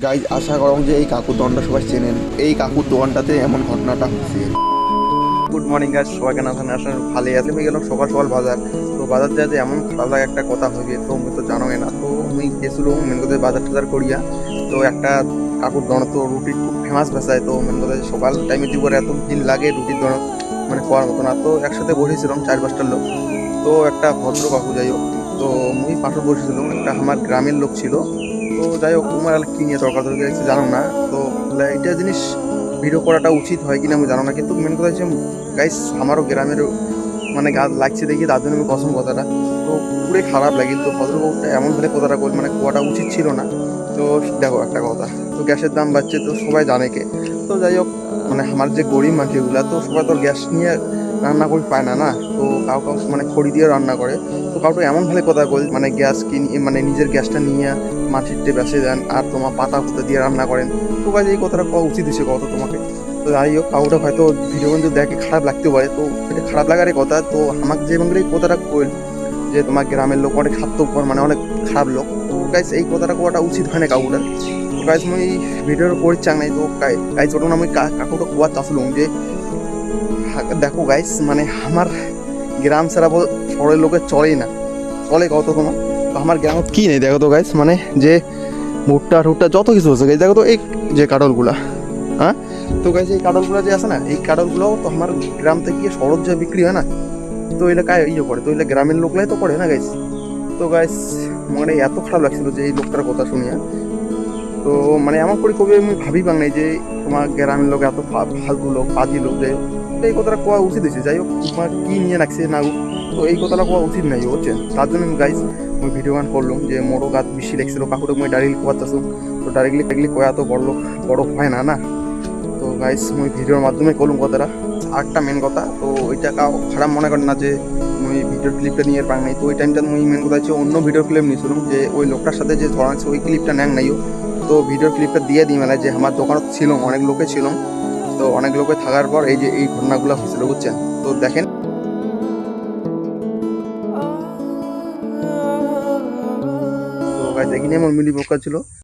Guys আশা করো যে এই কাকুর দোকানটা সবাই চেনেন। এই কাকুর দোকানটাতে এমন ঘটনাটা হচ্ছে। গুড মর্নিং গাইজ, সবাই কেন আছেন? আসলে ভালোই আছে। আমি গেলাম সকাল সকাল বাজার। তো বাজার যাতে এমন খারাপ লাগে একটা কথা হইবে, তো আমি তো জানোই না। তো আমি গেছিলাম মেন কথা বাজার টাজার করিয়া। তো একটা কাকুর দোকান, তো রুটি খুব ফেমাস বেসায়। তো মেন কথা সকাল টাইমে দিব এত দিন লাগে রুটির দোকান মানে খাওয়ার মতো না। তো একসাথে বসেছিলাম 4-5টা লোক। তো একটা ভদ্র কাকু, যাই হোক, তো মুই পাশে বসেছিলাম, একটা আমার গ্রামের লোক ছিল। তো যাই হোক, তোমার কি নিয়ে তর্কাতর্কি গেছে জানো না। তো এটা জিনিস ভিডিও করাটা উচিত হয় কিনা আমি জানো না, কিন্তু মেন কথা হচ্ছে গাইস আমারও গ্রামের মানে গাছ লাগছে দেখি, তার জন্য আমি পছন্দ কথাটা। তো পুরো খারাপ লাগে। তো ভদ্রবাবুটা এমন ভাবে কথাটা বল মানে কোয়াটা উচিত ছিল না। তো দেখো একটা কথা, তো গ্যাসের দাম বাড়ছে, তো সবাই জানে কে। তো যাই হোক, মানে আমার যে গরিব মানুষগুলা, তো সবাই তো গ্যাস নিয়ে রান্না করে পায় না না। তো কাউ মানে খড়ি দিয়ে রান্না করে। তো কাউটা এমন ভাবে কথা বল মানে গ্যাস কিনে মানে নিজের গ্যাসটা নিয়ে মাটিতে বেসে দেন আর তোমার পাতা ফুতা দিয়ে রান্না করেন। তো কাজ এই কথাটা কওয়া উচিত হয়েছে কত তোমাকে। তো যাই হোক, কাউটা হয়তো ভিডিও কিন্তু দেখে খারাপ লাগতে পারে, তো এটা খারাপ লাগারই কথা। তো আমাকে যে এই কথাটা কইল যে তোমার গ্রামের লোক অনেক স্বার্থপর মানে অনেক খারাপ লোক, তো গাইস এই কথাটা কোয়াটা উচিত হয় না কাকুটা। তো গাইস মুই ভিডিওর পরিচাং নাই। তো গাইস ওটা আমি কাকুটা কোয়া চাচ্ছিলাম যে দেখো গাইস, মানে আমার গ্রাম ছাড়া শহরের লোকের চলেই না। চলে কত তোমার, তো আমার গ্রাম কি নেই দেখো তো গাইস, মানে যে ভুট্টা টুট্টা যত কিছু আছে গাইস, দেখো তো এই যে কাঁঠালগুলা, হ্যাঁ। তো গাইস এই কাঁঠালগুলা যে আছে না, এই কাঁঠালগুলো তো আমার গ্রাম থেকে গিয়ে শহর যে বিক্রি হয় না, তো এলাকায় ইয়ে করে, তো এলাকা গ্রামের লোকলাই তো করে না গাইস। তো গাইস মানে এত খারাপ লাগছিল যে এই লোকটার কথা শুনিয়া। তো মানে এমন করে কবি আমি ভাবি পাং নাই যে তোমার গ্রামের লোক এত ফালতু লোক পাজি লোক। যাই হোক, তো এই কথাটা কোয়া উচিত হয়েছে। যাই হোক, তোমার কি নিয়ে রাখছে না গো, তো এই কথাটা কোয়া উচিত নাই বুঝছেন। তার জন্য আমি গাইস মুই ভিডিও গান করলাম যে মোড়ো গাছ বেশি লাগছিল কাকুটা, মুই ডাইরেক্টলি কোয়াচ্ছু। তো ডাইরেক্টলি কোয়া তো বড় লোক বড় হয় না না। তো গাইস মুই ভিডিওর মাধ্যমে করলাম কথাটা। আরেকটা মেন কথা, তো ওইটা কাউ খারাপ মনে করেন না যে মুই ভিডিওর ক্লিপটা নিয়ে পাং নাই। তো ওই টাইমটা মুই মেন কথা হচ্ছে অন্য ভিডিও ক্লিপ নিয়েছিলাম, যে ওই লোকটার সাথে যে ধরা আছে ওই ক্লিপটা নেন নাইও। তো ভিডিওর ক্লিপটা দিয়ে দিই মেলায় যে আমার দোকানত ছিল অনেক লোকে ছিল। তো অনেক লোকে থাকার পর এই যে এই ঘটনাগুলো হয়েছিল বুঝছেন। তো দেখেন, তো গাইস এখানে আমার মিলি পোকা ছিল।